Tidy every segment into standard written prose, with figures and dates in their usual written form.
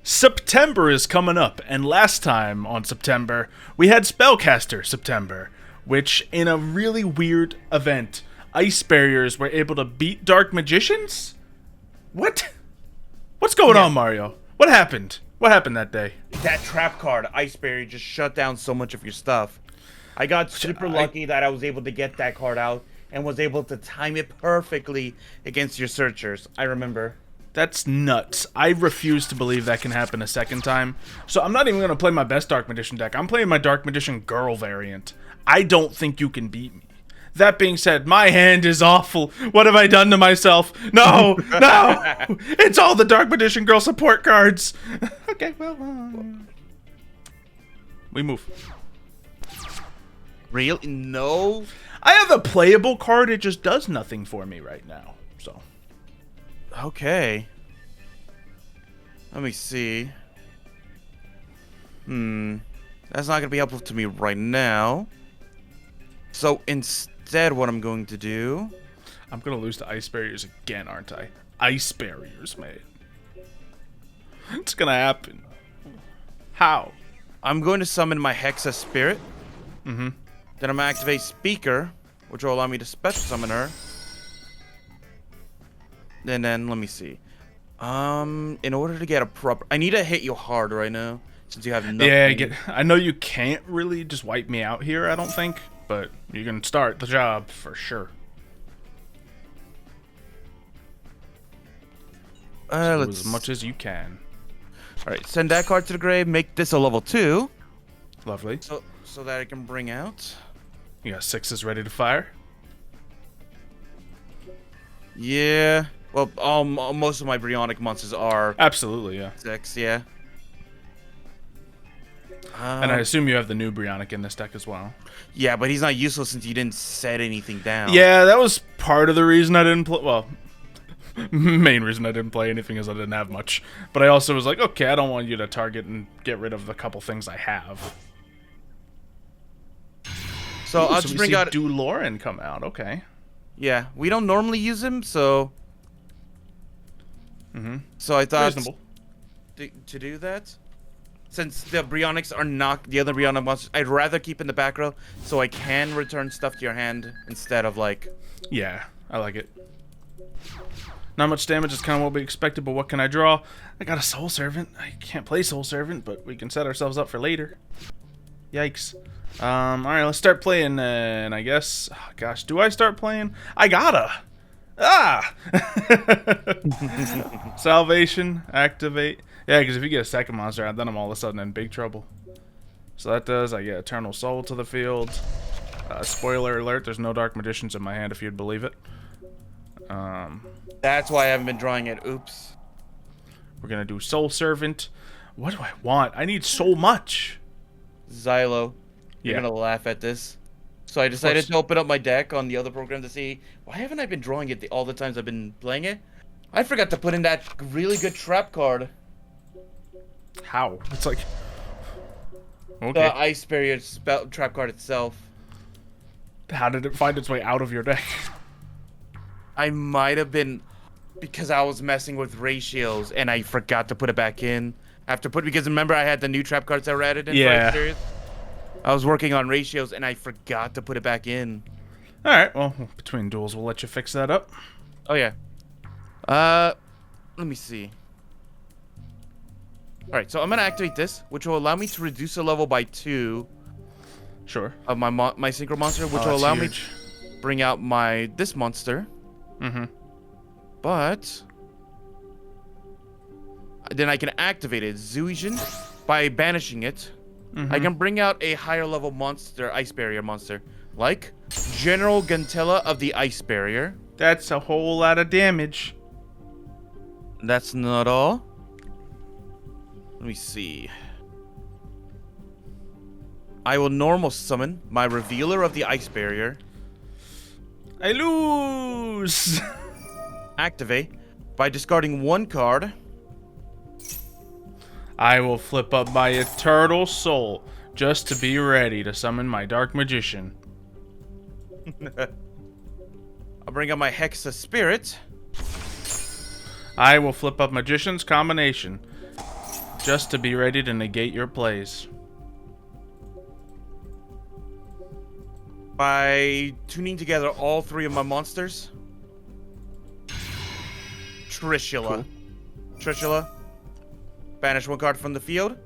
September is coming up, and last time on September, we had Spellcaster September, which, in a really weird event, ice barriers were able to beat dark magicians? What? What's going on, Mario? What happened? What happened that day? That trap card, Ice Barrier, just shut down so much of your stuff. I got super lucky that I was able to get that card out and was able to time it perfectly against your searchers. I remember. That's nuts. I refuse to believe that can happen a second time. So I'm not even going to play my best Dark Magician deck. I'm playing my Dark Magician Girl variant. I don't think you can beat me. That being said, my hand is awful. What have I done to myself? No! No! It's all the Dark Magician Girl support cards. Okay, well... we move. Real? No? I have a playable card. It just does nothing for me right now. So... okay. Let me see. That's not going to be helpful to me right now. So instead, what I'm going to do... I'm going to lose to Ice Barriers again, aren't I? Ice Barriers, mate. It's going to happen. How? I'm going to summon my Hexa Spirit. Mm-hmm. Then I'm going to activate Speaker, which will allow me to special summon her. And then, let me see. In order to get a proper... I need to hit you hard right now, since you have nothing. Yeah, I know you can't really just wipe me out here, I don't think. But you can start the job, for sure. Let's... as much as you can. Alright, send that card to the grave, make this a level 2. Lovely. So that I can bring out... You got 6s ready to fire? Yeah. Well, most of my Bryonic monsters are... absolutely, yeah. 6, yeah. And I assume you have the new Bryonic in this deck as well. Yeah, but he's not useful since you didn't set anything down. Yeah, that was part of the reason I didn't play... well, main reason I didn't play anything is I didn't have much. But I also was like, okay, I don't want you to target and get rid of the couple things I have. So I'll just bring out... Duel come out, okay. Yeah, we don't normally use him, so... So I thought... reasonable. To do that... Since the Bryonics are not the other Bryonic monsters, I'd rather keep in the back row so I can return stuff to your hand instead of like... yeah, I like it. Not much damage is kind of what we expected, but what can I draw? I got a Soul Servant. I can't play Soul Servant, but we can set ourselves up for later. Yikes. Alright, let's start playing, and I guess... oh, gosh, do I start playing? I gotta! Ah! Salvation, activate... yeah, because if you get a second monster, then I'm all of a sudden in big trouble. So that does, I get Eternal Soul to the field. Spoiler alert, there's no Dark Magicians in my hand, if you'd believe it. That's why I haven't been drawing it. Oops. We're going to do Soul Servant. What do I want? I need so much. Xylo. Yeah. You're going to laugh at this. So I decided to open up my deck on the other program to see, why haven't I been drawing it all the times I've been playing it? I forgot to put in that really good trap card. How? It's like... okay. The Ice Barrier trap card itself. How did it find its way out of your deck? I might have been... because I was messing with ratios and I forgot to put it back in. Because remember I had the new trap cards that were added in? Yeah. I was working on ratios and I forgot to put it back in. Alright, well, between duels, we'll let you fix that up. Oh, yeah. Let me see. Alright, so I'm going to activate this, which will allow me to reduce the level by 2. Sure. Of my synchro monster, which will allow me to bring out this monster. But then I can activate it, Zuijin, by banishing it. I can bring out a higher level monster, Ice Barrier monster, like General Gantella of the Ice Barrier. That's a whole lot of damage. That's not all. Let me see. I will normal summon my Revealer of the Ice Barrier. I lose! Activate by discarding 1 card. I will flip up my Eternal Soul just to be ready to summon my Dark Magician. I'll bring out my Hexa Spirit. I will flip up Magician's Combination Just to be ready to negate your plays. By tuning together all 3 of my monsters. Trishula. Cool. Trishula. Banish 1 card from the field.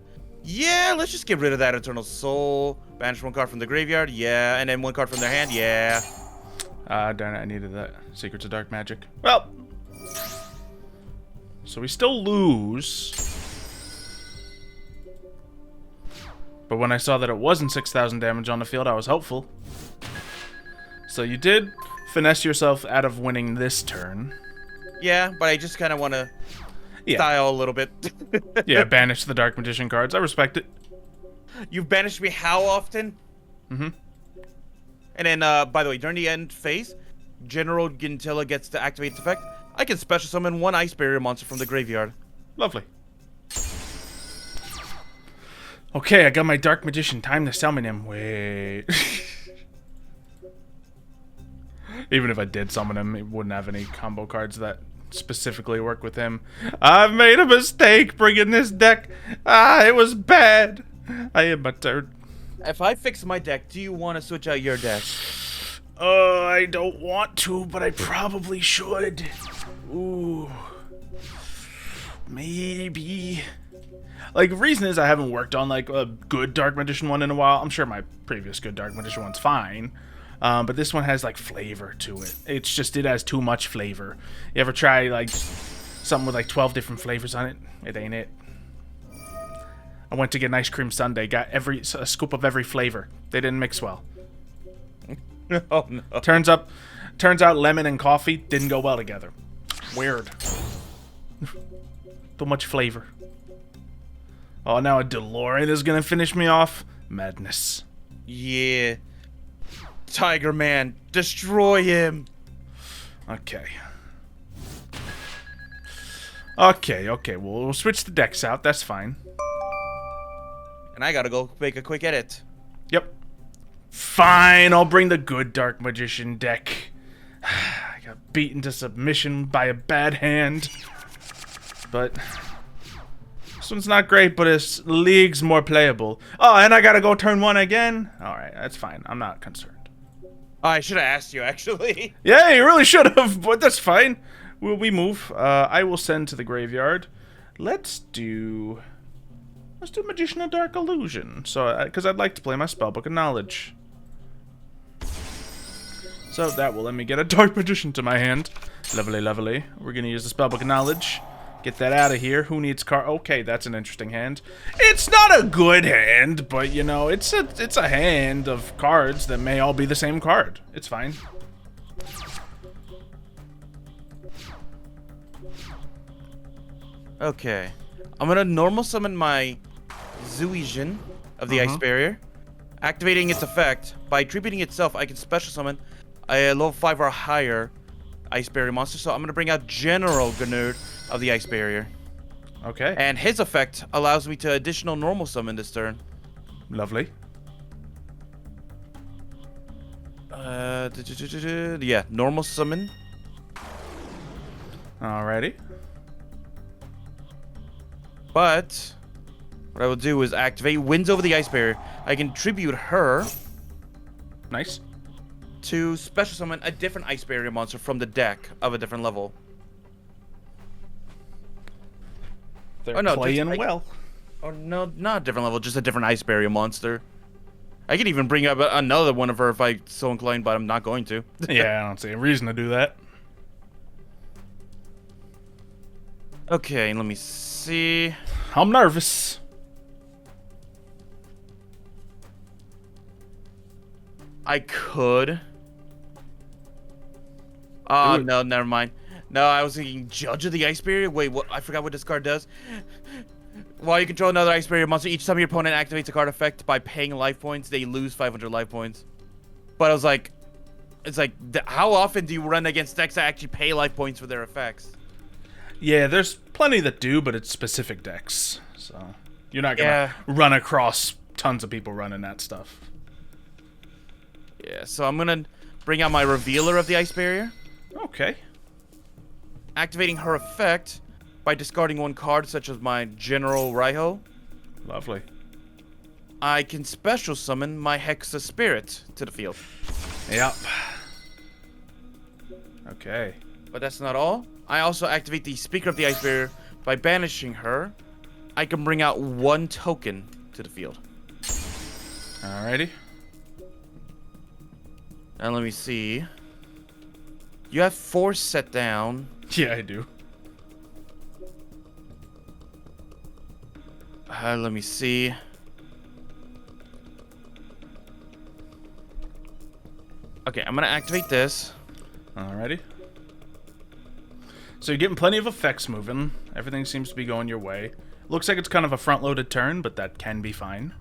Yeah, let's just get rid of that Eternal Soul. Banish 1 card from the graveyard. Yeah, and then 1 card from their hand. Yeah. Darn it, I needed that. Secrets of Dark Magic. Well. So we still lose. But when I saw that it wasn't 6,000 damage on the field, I was hopeful. So you did finesse yourself out of winning this turn. Yeah, but I just kind of want to style a little bit. Yeah, banish the Dark Magician cards. I respect it. You've banished me how often? Mm-hmm. And then, by the way, during the end phase, General Gintilla gets to activate its effect. I can special summon 1 Ice Barrier monster from the graveyard. Lovely. Okay, I got my Dark Magician. Time to summon him. Wait. Even if I did summon him, it wouldn't have any combo cards that specifically work with him. I've made a mistake bringing this deck. It was bad. I am a turd. If I fix my deck, do you want to switch out your deck? I don't want to, but I probably should. Ooh. Maybe. Like, the reason is I haven't worked on, like, a good Dark Magician one in a while. I'm sure my previous good Dark Magician one's fine. But this one has, like, flavor to it. It's just, it has too much flavor. You ever try, like, something with, like, 12 different flavors on it? It ain't it. I went to get an ice cream sundae, got a scoop of every flavor. They didn't mix well. Oh, no. Turns out lemon and coffee didn't go well together. Weird. Too much flavor. Oh, now a DeLorean is gonna finish me off? Madness. Yeah. Tiger Man, destroy him. Okay. Okay, we'll switch the decks out, that's fine. And I gotta go make a quick edit. Yep. Fine, I'll bring the good Dark Magician deck. I got beaten to submission by a bad hand. But this one's not great, but it's leagues more playable. Oh, and I gotta go turn 1 again? Alright, that's fine. I'm not concerned. I should have asked you, actually. Yeah, you really should have, but that's fine. We move. I will send to the graveyard. Let's do Magician of Dark Illusion. So, because I'd like to play my Spellbook of Knowledge. So that will let me get a Dark Magician to my hand. Lovely, lovely. We're gonna use the Spellbook of Knowledge. Get that out of here. Who needs card? Okay, that's an interesting hand. It's not a good hand, but you know, it's a hand of cards that may all be the same card. It's fine. Okay. I'm gonna normal summon my Zuijin of the Ice Barrier. Activating its effect. By repeating itself, I can special summon a level 5 or higher Ice Barrier monster. So I'm gonna bring out General Gnerd of the Ice Barrier. Okay. And his effect allows me to additional normal summon this turn. Lovely. Yeah, normal summon. Alrighty. But what I will do is activate Winds Over the Ice Barrier. I can tribute her Nice. to special summon a different Ice Barrier monster from the deck of a different level. They're no, playing well. Oh no, not a different level, just a different Ice Barrier monster. I could even bring up another one of her if I so inclined, but I'm not going to. Yeah, I don't see a reason to do that. Okay, let me see. I'm nervous. I could. Oh, Do it. no, never mind. No, I was thinking Judge of the Ice Barrier. Wait, what? I forgot what this card does. While you control another Ice Barrier monster, each time your opponent activates a card effect by paying life points, they lose 500 life points. But I was like, it's like, how often do you run against decks that actually pay life points for their effects? Yeah, there's plenty that do, but it's specific decks. So you're not gonna run across tons of people running that stuff. Yeah, so I'm gonna bring out my Revealer of the Ice Barrier. Okay. Activating her effect, by discarding one card, such as my General Raiho, Lovely. I can special summon my Hexa Spirit to the field. Yep. Okay. But that's not all. I also activate the Speaker of the Ice Barrier. By banishing her, I can bring out one token to the field. Alrighty. And let me see. You have 4 set down. Yeah, I do. Let me see. Okay, I'm gonna activate this. Alrighty. So you're getting plenty of effects moving. Everything seems to be going your way. Looks like it's kind of a front-loaded turn, but that can be fine.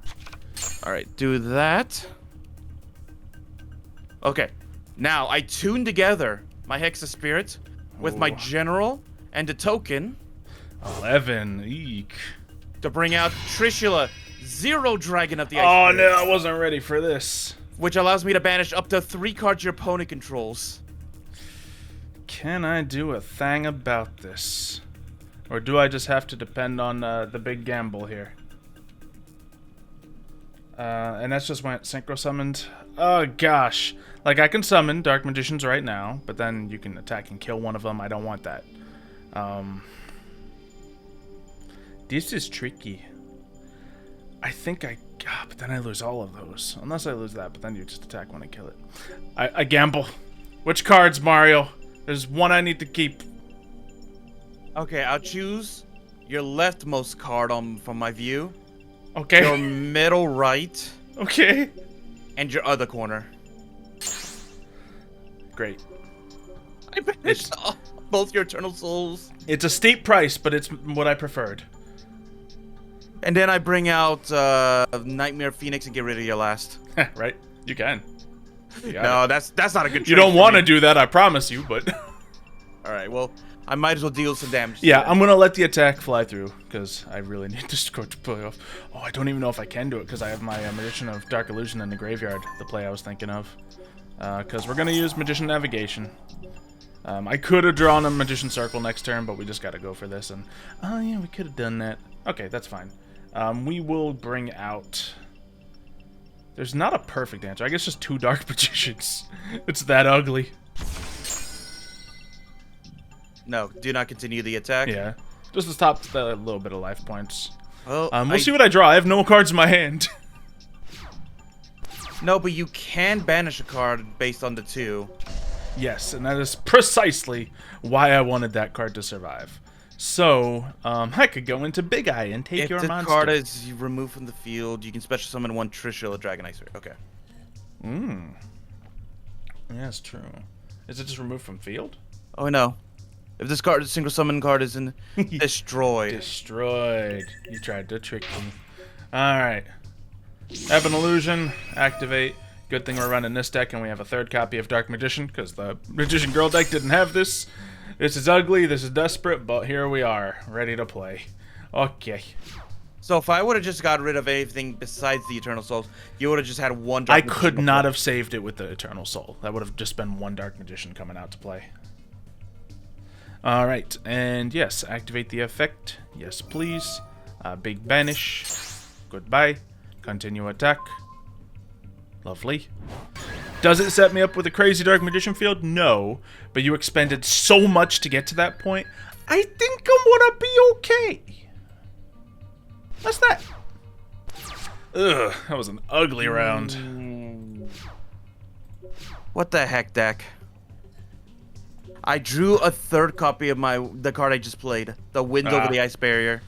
Alright, do that. Okay. Now, I tune together my Hexa Spirit with my Ooh. General and a token 11. Eek. to bring out Trishula, Zero Dragon of the Ice Oh, Barrier, no, I wasn't ready for this. which allows me to banish up to 3 cards your opponent controls. Can I do a thing about this? Or do I just have to depend on the big gamble here? And that's just when it synchro summoned. Oh, gosh. Like, I can summon Dark Magicians right now, but then you can attack and kill one of them. I don't want that. This is tricky. I think but then I lose all of those. Unless I lose that, but then you just attack when I kill it. I gamble. Which cards, Mario? There's one I need to keep. Okay, I'll choose your leftmost card from my view, Okay. your middle right, Okay. and your other corner. Great. I banished both your Eternal Souls. It's a steep price, but it's what I preferred. And then I bring out Nightmare Phoenix and get rid of your last. Right? You can. You got No, it. that's not a good You trade don't for want to me. do that, I promise you, but... Alright, well, I might as well deal some damage. Yeah, I'm going to let the attack fly through, because I really need this card to play off. Oh, I don't even know if I can do it, because I have my Magician of Dark Illusion in the graveyard, the play I was thinking of. Because we're going to use Magician Navigation. I could have drawn a Magician Circle next turn, but we just got to go for this, and... Oh, yeah, we could have done that. Okay, that's fine. We will bring out... There's not a perfect answer. I guess just 2 Dark Magicians. It's that ugly. No, do not continue the attack. Yeah. Just to stop the little bit of life points. Well, We'll see what I draw. I have no cards in my hand. No, but you can banish a card based on the 2. Yes, and that is precisely why I wanted that card to survive. So, I could go into Big Eye and take If your the monster. card is removed from the field, you can special summon one Trishula Dragon Ice Barrier. Okay. Yeah, it's true. Is it just removed from field? Oh, no. If this card, single summon card is in destroyed. Destroyed. You tried to trick me. Alright. Have an illusion. Activate. Good thing we're running this deck and we have a 3rd copy of Dark Magician, because the Magician Girl deck didn't have this. This is ugly, this is desperate, but here we are, ready to play. Okay. So if I would have just got rid of anything besides the Eternal Souls, you would have just had one I Dark Magician could not before. have saved it with the Eternal Soul. That would have just been 1 Dark Magician coming out to play. Alright, and yes, activate the effect. Yes, please. Big banish. Goodbye. Continue attack. Lovely. Does it set me up with a crazy Dark Magician field? No. But you expended so much to get to that point. I think I'm gonna be okay. What's that? Ugh, that was an ugly round. What the heck, deck? I drew a 3rd copy of the card I just played. The Wind Over the Ice Barrier.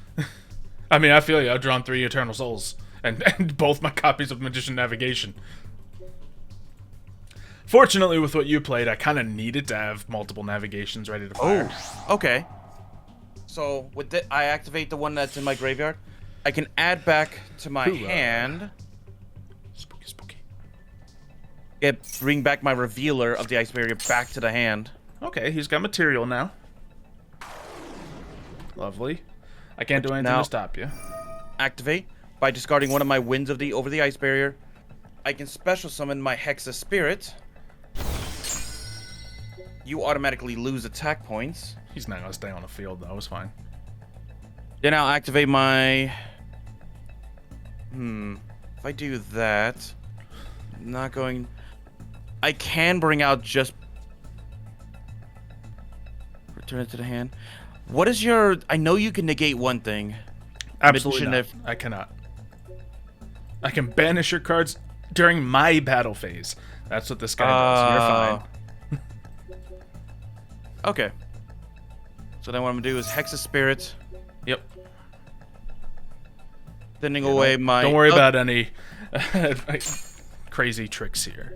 I mean, I feel you. I've drawn 3 Eternal Souls. And both my copies of Magician Navigation. Fortunately, with what you played, I kind of needed to have multiple navigations ready to fire. Oh, okay. So, with I activate the one that's in my graveyard. I can add back to my hand. Spooky, spooky. Bring back my Revealer of the Ice Barrier back to the hand. Okay, he's got material now. Lovely. I can't do anything Now- to stop you. Activate by discarding one of my Winds of the Over the Ice Barrier. I can special summon my Hexa Spirit. You automatically lose attack points. He's not going to stay on the field, though. It's fine. Then I'll activate my... If I do that... Not going... I can bring out just... Return it to the hand. What is your... I know you can negate one thing. Absolutely not. I cannot. I can banish your cards during my battle phase. That's what this guy does. You're fine. Okay. So then what I'm going to do is Hex a Spirit. Yep. Sending away my... Don't worry about any crazy tricks here.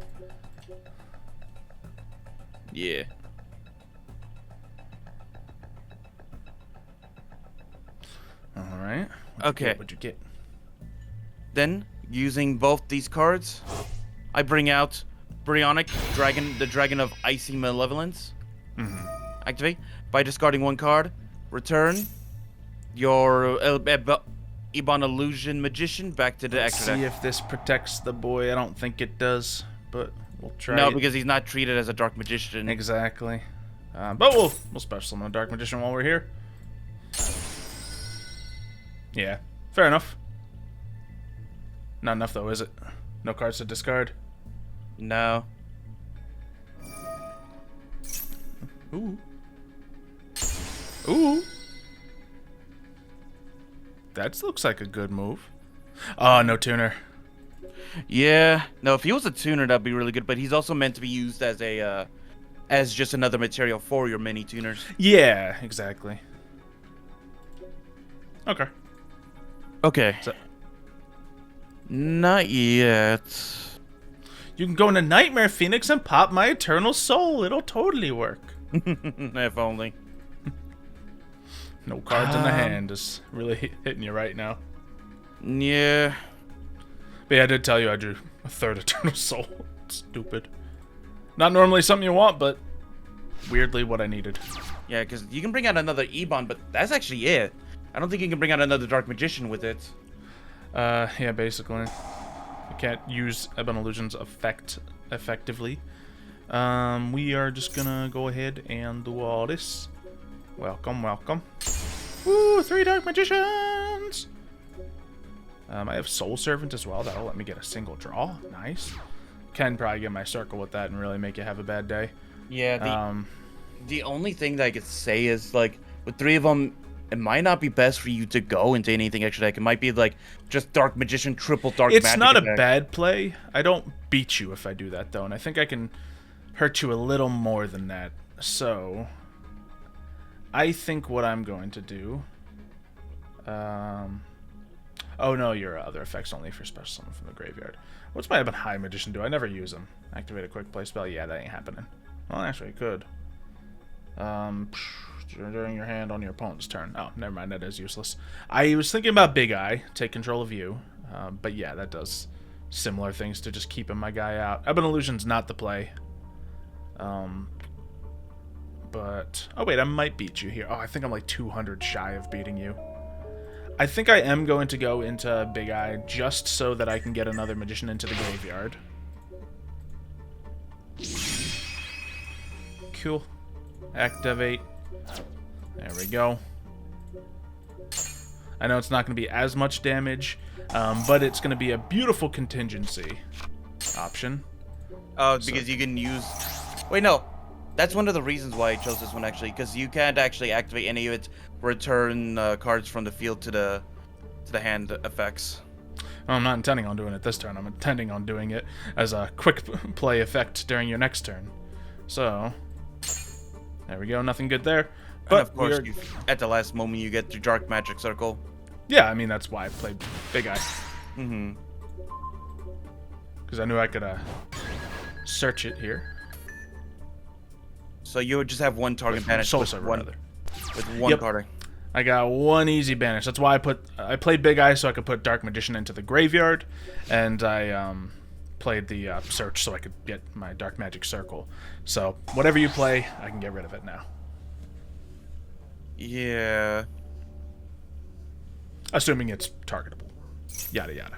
Yeah. Alright. Okay. What'd you get? Then, using both these cards, I bring out Bryonic Dragon, the Dragon of Icy Malevolence. Activate. By discarding one card, return your Ebon Illusion Magician back to the extra deck. See if this protects the boy. I don't think it does, but we'll try. No, because he's not treated as a Dark Magician. Exactly. But we'll special summon a Dark Magician while we're here. Yeah, fair enough. Not enough though, is it? No cards to discard. No. Ooh. Ooh. That looks like a good move. Oh, no tuner. Yeah. No, if he was a tuner, that'd be really good. But he's also meant to be used as a, as just another material for your mini tuners. Yeah, exactly. Okay. Okay. So, not yet. you can go into Nightmare Phoenix and pop my Eternal Soul. It'll totally work. If only. No cards in the hand is really hitting you right now. Yeah. But yeah, I did tell you I drew a third Eternal Soul. Stupid. Not normally something you want, but weirdly what I needed. Yeah, because you can bring out another Ebon, but that's actually it. I don't think you can bring out another Dark Magician with it. Yeah, basically. You can't use Ebon Illusion's effectively. We are just gonna go ahead and do all this. Welcome, welcome. Woo, 3 Dark Magicians! I have Soul Servant as well. That'll let me get a single draw. Nice. Can probably get my circle with that and really make you have a bad day. Yeah, the only thing that I could say is, like, with 3 of them, it might not be best for you to go into anything extra deck. It might be, like, just Dark Magician, triple Dark Magic. It's not a deck. bad play. I don't beat you if I do that, though. And I think I can hurt you a little more than that. So, I think what I'm going to do... Oh no, your other effects only for special summon from the graveyard. What's my Ebon High Magician do? I never use them. Activate a quick play spell? Yeah, that ain't happening. Well, actually, it could. During your hand on your opponent's turn. Oh, never mind, that is useless. I was thinking about Big Eye, take control of you. But yeah, that does similar things to just keeping my guy out. Ebon Illusion's not the play. But... Oh wait, I might beat you here. Oh, I think I'm like 200 shy of beating you. I think I am going to go into Big Eye just so that I can get another Magician into the graveyard. Cool. Activate. There we go. I know it's not going to be as much damage, but it's going to be a beautiful contingency option. Oh, because you can use... Wait, no. That's one of the reasons why I chose this one, actually, because you can't actually activate any of its return cards from the field to the hand effects. Well, I'm not intending on doing it this turn. I'm intending on doing it as a quick play effect during your next turn. So, there we go. Nothing good there. But and of course, at the last moment, you get your Dark Magic Circle. Yeah, I mean, that's why I played Big Eye. Mm-hmm. Because I knew I could search it here. So you would just have one target banish with one card. I got one easy banish. That's why I played Big Eye so I could put Dark Magician into the graveyard, and I played the search so I could get my Dark Magic Circle. So whatever you play, I can get rid of it now. Yeah. Assuming it's targetable. Yada yada.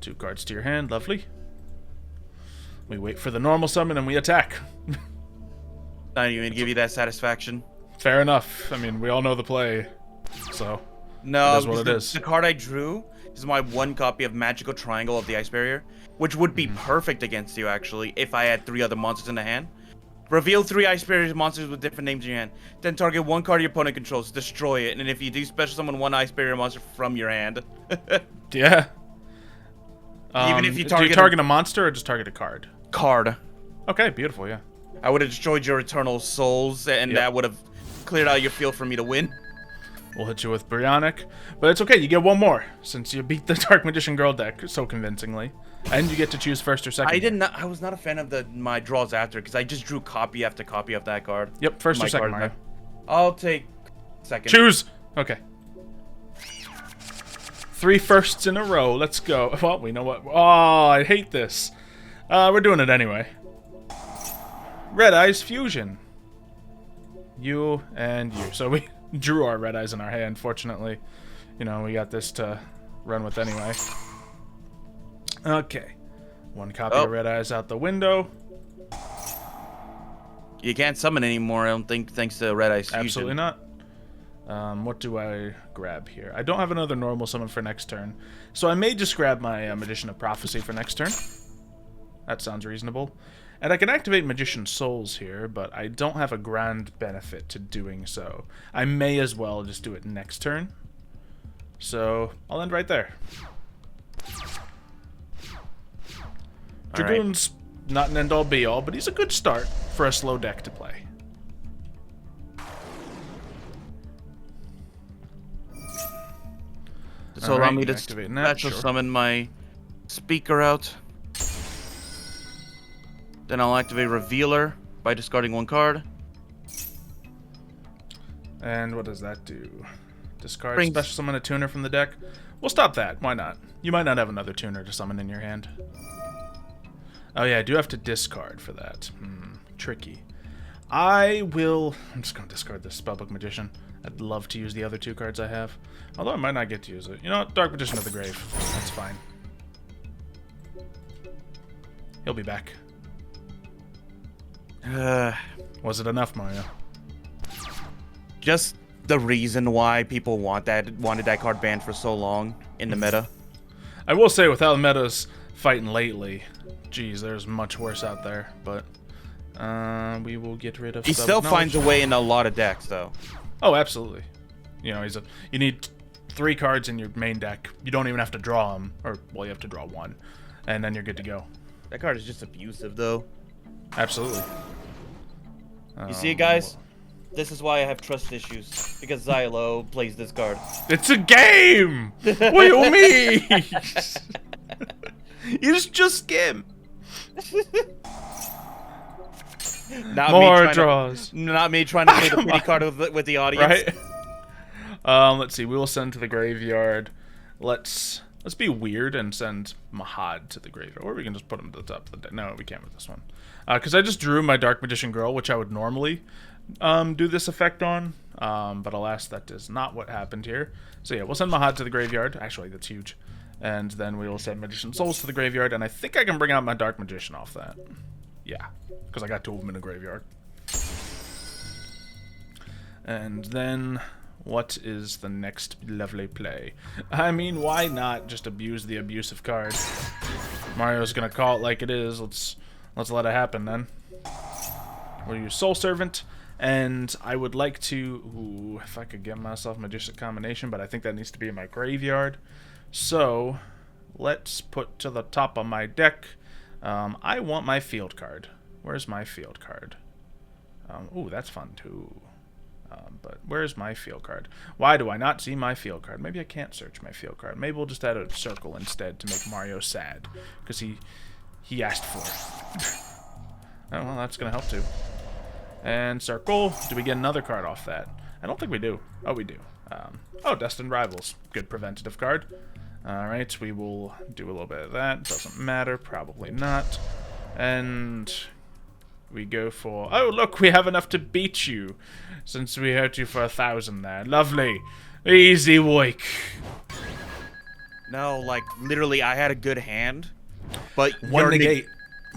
2 cards to your hand. Lovely. We wait for the normal summon and we attack. Not even give you that satisfaction. Fair enough. I mean, we all know the play, so No, it is what it is. the card I drew is my one copy of Magical Triangle of the Ice Barrier, which would be perfect against you, actually, if I had 3 other monsters in the hand. Reveal 3 Ice Barrier monsters with different names in your hand. Then target 1 card your opponent controls, destroy it, and if you do, special summon 1 Ice Barrier monster from your hand. Yeah. Even if you do you target a monster or just target a card? Card. Okay, beautiful, yeah. I would have destroyed your Eternal Souls, and that would have cleared out your field for me to win. We'll hit you with Bionic, but it's okay, you get 1 more, since you beat the Dark Magician Girl deck so convincingly. And you get to choose first or second. I was not a fan of my draws after, because I just drew copy after copy of that card. Yep, first or second, Mario. I'll take second. Choose! Okay. 3 firsts in a row, let's go. Well, we know what... Oh, I hate this. We're doing it anyway. Red Eyes Fusion. You and you. So we drew our Red Eyes in our hand, fortunately. You know, we got this to run with anyway. Okay. 1 copy of Red Eyes out the window. You can't summon anymore, I don't think, thanks to Red Eyes Fusion. Absolutely not. What do I grab here? I don't have another normal summon for next turn. So I may just grab my Magician of Prophecy for next turn. That sounds reasonable. And I can activate Magician Souls here, but I don't have a grand benefit to doing so. I may as well just do it next turn. So I'll end right there. Dragoon's not an end-all be-all, but he's a good start for a slow deck to play. So allow me to special summon my Speaker out. Then I'll activate Revealer by discarding 1 card. And what does that do? Discard special summon a tuner from the deck. We'll stop that. Why not? You might not have another tuner to summon in your hand. Oh yeah, I do have to discard for that. Tricky. I'm just going to discard this Spellbook Magician. I'd love to use the other 2 cards I have. Although I might not get to use it. You know what? Dark Magician of the Grave. That's fine. He'll be back. Was it enough, Mario? Just the reason why people wanted that card banned for so long in the meta. I will say, with how the meta's fighting lately, geez, there's much worse out there. But we will get rid of. He still finds a way in a lot of decks, though. Oh, absolutely. You know, you need 3 cards in your main deck. You don't even have to draw them, or well, you have to draw 1, and then you're good to go. That card is just abusive, though. Absolutely. You see it, guys? This is why I have trust issues, because Xylo plays this card. It's a game! What do you mean? It's just game. More draws. Not me trying to play the pretty card with the audience. Right? Let's see. We will send to the graveyard. Let's be weird and send Mahad to the graveyard. Or we can just put him to the top of the deck. No, we can't with this one. Because I just drew my Dark Magician Girl, which I would normally do this effect on. But alas, that is not what happened here. So yeah, we'll send Mahad to the graveyard. Actually, that's huge. And then we will send Magician Souls to the graveyard. And I think I can bring out my Dark Magician off that. Yeah, because I got 2 of them in the graveyard. And then, what is the next lovely play? I mean, why not just abuse the abusive card? Mario's gonna call it like it is. Let's let it happen then. We'll use Soul Servant, and I would like to... Ooh, if I could get myself Magician Combination, but I think that needs to be in my graveyard. So, let's put to the top of my deck... I want my field card. Where's my field card? Ooh, that's fun too. But where's my field card? Why do I not see my field card? Maybe I can't search my field card. Maybe we'll just add a circle instead to make Mario sad. Because he asked for it. Oh, well, that's going to help too. And circle. Do we get another card off that? I don't think we do. Oh, we do. Oh, Destined Rivals. Good preventative card. Alright, we will do a little bit of that. Doesn't matter, probably not. And we go for... Oh, look, we have enough to beat you. Since we hurt you for 1,000 there. Lovely. Easy work. No, like, literally, I had a good hand. But 1 negate.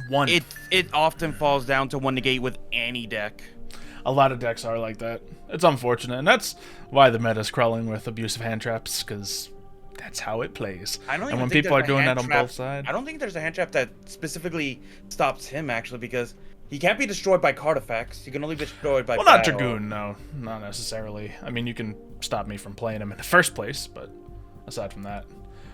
1. It often falls down to 1 negate with any deck. A lot of decks are like that. It's unfortunate, and that's why the meta's crawling with abusive hand traps, because that's how it plays. And when people are doing that on both sides... I don't think there's a hand trap that specifically stops him, actually, because he can't be destroyed by card effects. He can only be destroyed by... Well, not Dragoon, no. Not necessarily. I mean, you can stop me from playing him in the first place, but aside from that...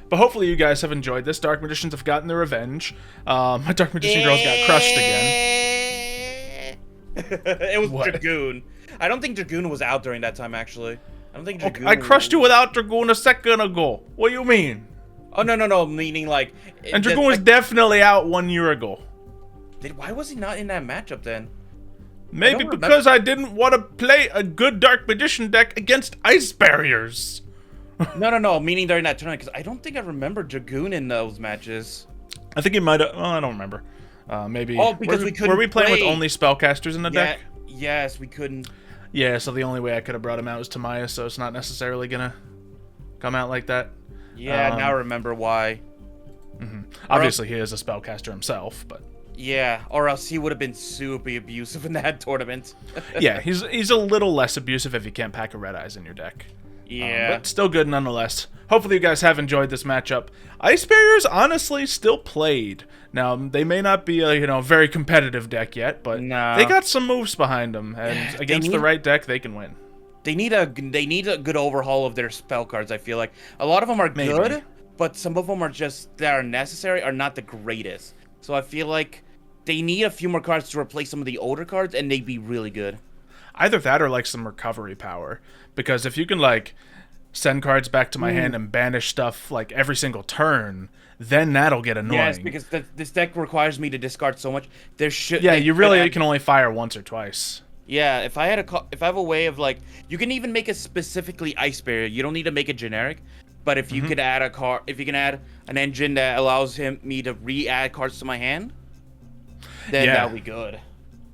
But hopefully you guys have enjoyed this. Dark Magicians have gotten their revenge. My Dark Magician girls got crushed again. It was Dragoon. I don't think Dragoon was out during that time, actually. I don't think Dragoon... I crushed you without Dragoon a second ago. What do you mean? Oh, no, meaning like... And Dragoon was definitely out 1 year ago. Why was he not in that matchup then? Maybe because I didn't want to play a good Dark Magician deck against Ice Barriers. No, meaning during that tournament, because I don't think I remember Dragoon in those matches. I think he might have... Well, I don't remember. Maybe... Oh, because we couldn't Were we playing with only Spellcasters in the deck? Yes, we couldn't. Yeah, so the only way I could have brought him out was Tamaya, so it's not necessarily gonna come out like that. Yeah, now I remember why. Obviously, he is a Spellcaster himself, but... Yeah, or else he would have been super abusive in that tournament. Yeah, he's a little less abusive if you can't pack a Red Eyes in your deck. Yeah. But still good nonetheless. Hopefully you guys have enjoyed this matchup. Ice Barriers honestly still played. Now, they may not be a very competitive deck yet, but they got some moves behind them, and against the right deck, they can win. They need a good overhaul of their spell cards, I feel like. A lot of them are good, but some of them are that are necessary are not the greatest. So I feel like they need a few more cards to replace some of the older cards, and they'd be really good. Either that or like some recovery power, because if you can like send cards back to my hand and banish stuff like every single turn, then that'll get annoying. Yes, because this deck requires me to discard so much. You can only fire once or twice. Yeah, if I have a way of like, you can even make it specifically Ice Barrier. You don't need to make it generic, but if you could add a card, if you can add an engine that allows me to re-add cards to my hand, then that'll be good.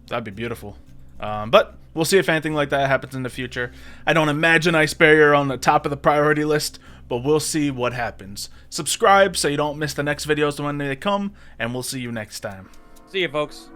That'd be beautiful. But we'll see if anything like that happens in the future. I don't imagine Ice Barrier on the top of the priority list, but we'll see what happens. Subscribe so you don't miss the next videos when they come, and we'll see you next time. See you, folks.